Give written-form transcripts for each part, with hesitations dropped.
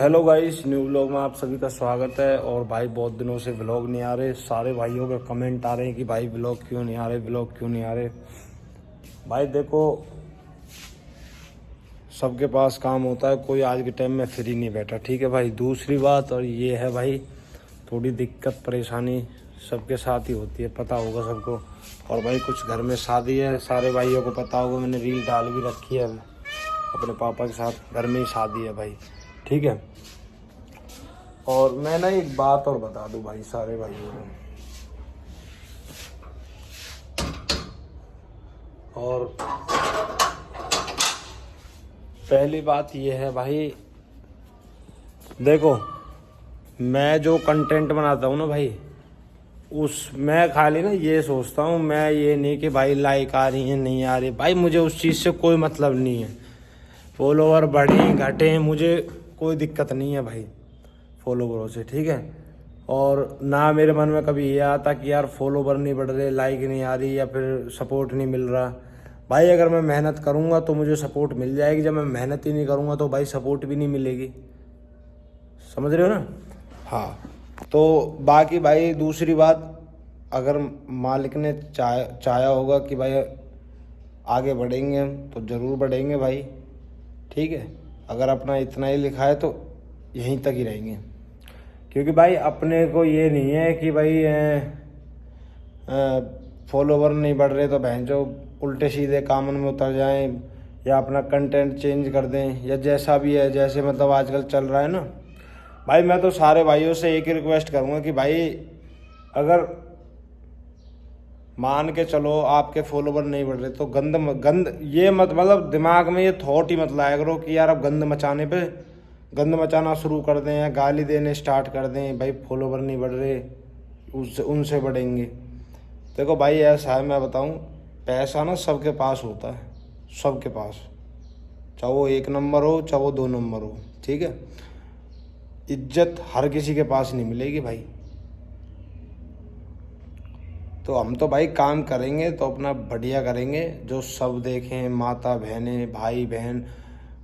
Hello guys, new vlog में आप सभी का स्वागत है। और भाई बहुत दिनों से व्लॉग नहीं आ रहे, सारे भाइयों के कमेंट आ रहे हैं कि भाई व्लॉग क्यों नहीं आ रहे, व्लॉग क्यों नहीं आ रहे। भाई देखो, सबके पास काम होता है, कोई आज के टाइम में फ्री नहीं बैठा, ठीक है भाई। दूसरी बात और ये है भाई, थोड़ी दिक्कत परेशानी सबके साथ ही होती है, पता होगा सबको। और भाई कुछ घर में शादी है, सारे भाइयों को पता होगा, मैंने रील डाल भी रखी है अपने पापा के साथ, घर में ही शादी है भाई, ठीक है। और मैं ना एक बात और बता दूं भाई सारे भाइयों को, और पहली बात ये है भाई, देखो मैं जो कंटेंट बनाता हूँ ना भाई, उस मैं खाली ना ये सोचता हूँ, मैं ये नहीं कि भाई लाइक आ रही है नहीं आ रही, भाई मुझे उस चीज़ से कोई मतलब नहीं है। फॉलोवर बढ़े घटे मुझे कोई दिक्कत नहीं है भाई फॉलोवरों से, ठीक है। और ना मेरे मन में कभी ये आता कि यार फॉलोवर नहीं बढ़ रहे, लाइक नहीं आ रही या फिर सपोर्ट नहीं मिल रहा। भाई अगर मैं मेहनत करूँगा तो मुझे सपोर्ट मिल जाएगी, जब मैं मेहनत ही नहीं करूँगा तो भाई सपोर्ट भी नहीं मिलेगी, समझ रहे हो ना। हाँ, तो बाकी भाई दूसरी बात, अगर मालिक ने चाहा होगा कि भाई आगे बढ़ेंगे हम तो ज़रूर बढ़ेंगे भाई, ठीक है। अगर अपना इतना ही लिखा है तो यहीं तक ही रहेंगे, क्योंकि भाई अपने को ये नहीं है कि भाई फॉलोवर नहीं बढ़ रहे तो बहन जो उल्टे सीधे कामन में उतर जाएं या अपना कंटेंट चेंज कर दें या जैसा भी है, जैसे मतलब आजकल चल रहा है ना भाई। मैं तो सारे भाइयों से एक ही रिक्वेस्ट करूँगा कि भाई अगर मान के चलो आपके फॉलोवर नहीं बढ़ रहे तो गंद ये मत, मतलब दिमाग में ये थॉट ही मत लाया करो कि यार अब गंद मचाना शुरू कर दें या गाली देने स्टार्ट कर दें, भाई फॉलोवर नहीं बढ़ रहे उससे उनसे बढ़ेंगे। देखो भाई ऐसा है, मैं बताऊं, पैसा ना सबके पास होता है, सबके पास, चाहे वो 1 नंबर हो चाहे वो 2 नंबर हो, ठीक है। इज्जत हर किसी के पास नहीं मिलेगी भाई। तो हम तो भाई काम करेंगे तो अपना बढ़िया करेंगे, जो सब देखें, माता बहनें भाई बहन,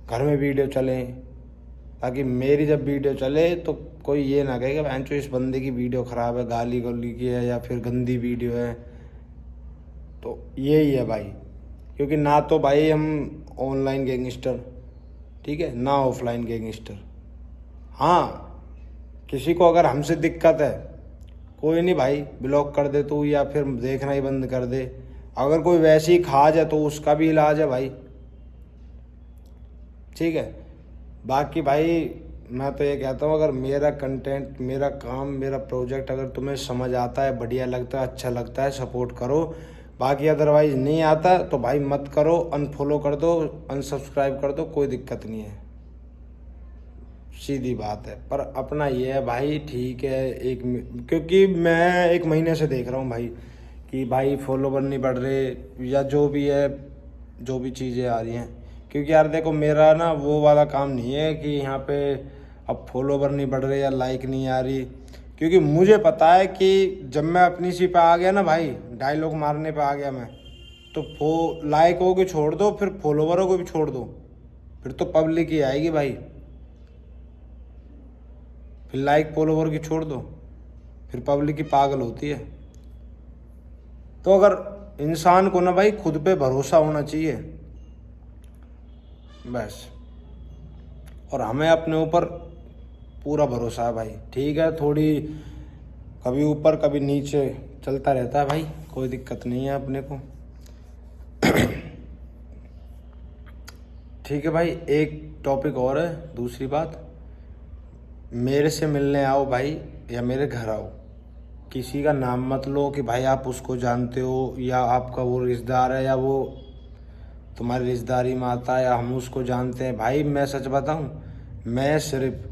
घर में वीडियो चलें, ताकि मेरी जब वीडियो चले तो कोई ये ना कहे कि बहनचोद इस बंदे की वीडियो ख़राब है, गाली गली की है या फिर गंदी वीडियो है। तो यही है भाई, क्योंकि ना तो भाई हम ऑनलाइन गैंगस्टर, ठीक है, ना ऑफलाइन गैंगस्टर। हाँ, किसी को अगर हमसे दिक्कत है कोई नहीं भाई, ब्लॉक कर दे तू या फिर देखना ही बंद कर दे। अगर कोई वैसी खाज है तो उसका भी इलाज है भाई, ठीक है। बाकी भाई मैं तो ये कहता हूँ, अगर मेरा कंटेंट, मेरा काम, मेरा प्रोजेक्ट अगर तुम्हें समझ आता है, बढ़िया लगता है, अच्छा लगता है, सपोर्ट करो। बाकी अदरवाइज नहीं आता तो भाई मत करो, अनफॉलो कर दो, अनसब्सक्राइब कर दो, कोई दिक्कत नहीं है, सीधी बात है। पर अपना ये है भाई, ठीक है, क्योंकि मैं 1 महीने से देख रहा हूँ भाई कि भाई फॉलोवर नहीं बढ़ रहे या जो भी है, जो भी चीज़ें आ रही हैं। क्योंकि यार देखो, मेरा ना वो वाला काम नहीं है कि यहाँ पे अब फॉलोवर नहीं बढ़ रहे या लाइक नहीं आ रही, क्योंकि मुझे पता है कि जब मैं अपनी सी पे आ गया ना भाई, डायलॉग मारने पे आ गया मैं, तो लाइकों को छोड़ दो, फिर फॉलोवरों को भी छोड़ दो, फिर तो पब्लिक ही आएगी भाई। फिर लाइक फॉलोवर की छोड़ दो, फिर पब्लिक की पागल होती है। तो अगर इंसान को ना भाई खुद पे भरोसा होना चाहिए बस, और हमें अपने ऊपर पूरा भरोसा है भाई, ठीक है। थोड़ी कभी ऊपर कभी नीचे चलता रहता है भाई, कोई दिक्कत नहीं है अपने को, ठीक है भाई। एक टॉपिक और है, दूसरी बात, मेरे से मिलने आओ भाई या मेरे घर आओ, किसी का नाम मत लो कि भाई आप उसको जानते हो या आपका वो रिश्तेदार है या वो तुम्हारी रिश्तेदारी में आता है या हम उसको जानते हैं। भाई मैं सच बताऊं, मैं सिर्फ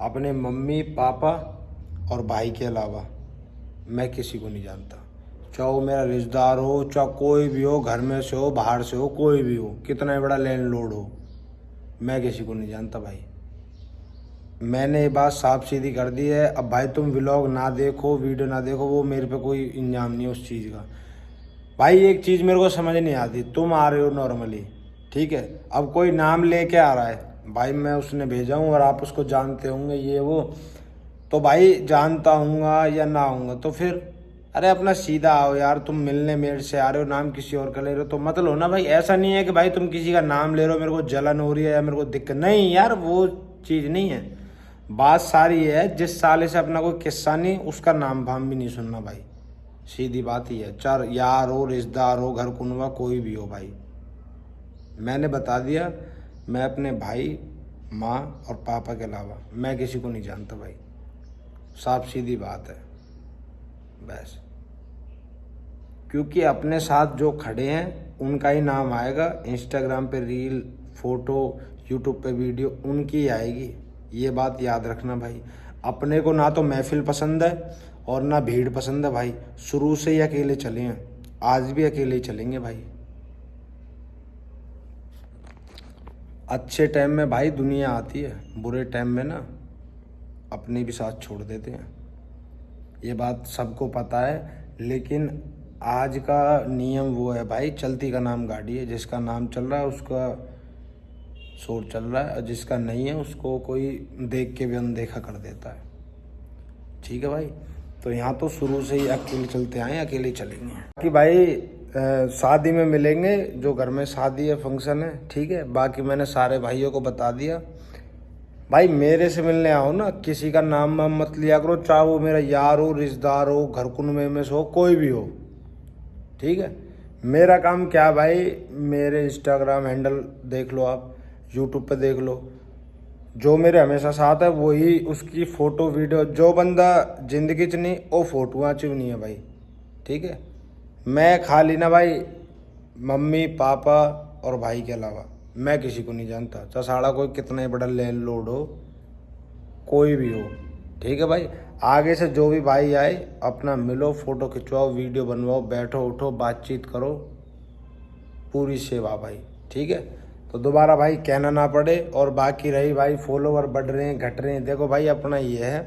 अपने मम्मी पापा और भाई के अलावा मैं किसी को नहीं जानता, चाहे वो मेरा रिश्तेदार हो, चाहे कोई भी हो, घर में से हो, बाहर से हो, कोई भी हो, कितना बड़ा लैंडलॉर्ड हो, मैं किसी को नहीं जानता भाई। मैंने ये बात साफ सीधी कर दी है। अब भाई तुम व्लॉग ना देखो, वीडियो ना देखो, वो मेरे पे कोई इंजाम नहीं है उस चीज़ का। भाई एक चीज़ मेरे को समझ नहीं आती, तुम आ रहे हो नॉर्मली, ठीक है, अब कोई नाम लेके आ रहा है भाई मैं उसने भेजा हूँ और आप उसको जानते होंगे ये वो, तो भाई जानता हूँगा या ना हूँगा तो फिर अरे अपना सीधा आओ यार, तुम मिलने मेरे से आ रहे हो, नाम किसी और का ले रहे हो तो मत लो ना भाई। ऐसा नहीं है कि भाई तुम किसी का नाम ले रहे हो मेरे को जलन हो रही है या मेरे को दिक्कत, नहीं यार वो चीज़ नहीं है। बात सारी है जिस साले से अपना कोई किस्सा नहीं उसका नाम भाम भी नहीं सुनना भाई, सीधी बात ही है। चार यार हो, रिश्तेदार हो, घर कुनवा कोई भी हो भाई, मैंने बता दिया मैं अपने भाई, माँ और पापा के अलावा मैं किसी को नहीं जानता भाई, साफ सीधी बात है बस। क्योंकि अपने साथ जो खड़े हैं उनका ही नाम आएगा, इंस्टाग्राम पे रील, फोटो, यूट्यूब पे वीडियो उनकी ही आएगी, ये बात याद रखना भाई। अपने को ना तो महफिल पसंद है और ना भीड़ पसंद है भाई, शुरू से ही अकेले चले हैं, आज भी अकेले ही चलेंगे भाई। अच्छे टाइम में भाई दुनिया आती है, बुरे टाइम में ना अपने भी साथ छोड़ देते हैं, ये बात सबको पता है। लेकिन आज का नियम वो है भाई, चलती का नाम गाड़ी है, जिसका नाम चल रहा है उसका शोर चल रहा है और जिसका नहीं है उसको कोई देख के भी अनदेखा कर देता है, ठीक है भाई। तो यहाँ तो शुरू से ही अकेले चलते आए, अकेले चलेंगे कि भाई शादी में मिलेंगे, जो घर में शादी है, फंक्शन है, ठीक है। बाकी मैंने सारे भाइयों को बता दिया भाई, मेरे से मिलने आओ ना, किसी का नाम वाम मत लिया करो, चाहे वो मेरा यार हो, रिश्तेदार हो, घर कुनबे में से हो, कोई भी हो, ठीक है। मेरा काम क्या भाई, मेरे इंस्टाग्राम हैंडल देख लो आप, यूट्यूब पे देख लो, जो मेरे हमेशा साथ है वही उसकी फ़ोटो वीडियो, जो बंदा जिंदगी च नहीं वो फोटोआँ च भी नहीं है भाई, ठीक है। मैं खाली ना भाई मम्मी पापा और भाई के अलावा मैं किसी को नहीं जानता, चसाड़ा कोई कितना ही बड़ा लैंड लोड हो, कोई भी हो, ठीक है भाई। आगे से जो भी भाई आए अपना मिलो, फ़ोटो खिंचवाओ, वीडियो बनवाओ, बैठो उठो बातचीत करो, पूरी सेवा भाई, ठीक है। तो दोबारा भाई कहना ना पड़े। और बाकी रही भाई फॉलोवर बढ़ रहे हैं घट रहे हैं, देखो भाई अपना ये है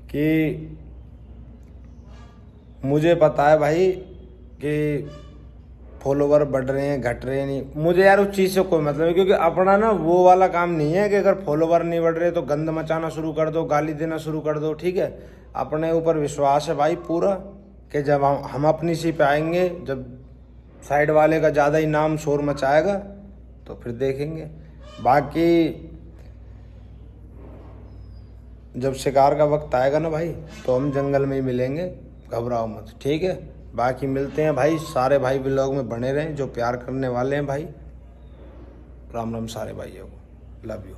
कि मुझे पता है भाई कि फॉलोवर बढ़ रहे हैं घट रहे हैं, नहीं मुझे यार उस चीज़ से कोई मतलब है, क्योंकि अपना ना वो वाला काम नहीं है कि अगर फॉलोवर नहीं बढ़ रहे तो गंद मचाना शुरू कर दो, गाली देना शुरू कर दो, ठीक है। अपने ऊपर विश्वास है भाई पूरा कि जब हम अपनी सी पे आएंगे, जब साइड वाले का ज़्यादा ही नाम शोर मचाएगा तो फिर देखेंगे। बाकी जब शिकार का वक्त आएगा ना भाई तो हम जंगल में ही मिलेंगे, घबराओ मत, ठीक है। बाकी मिलते हैं भाई, सारे भाई व्लॉग में बने रहें जो प्यार करने वाले हैं भाई। राम राम सारे भाइयों को, लव यू।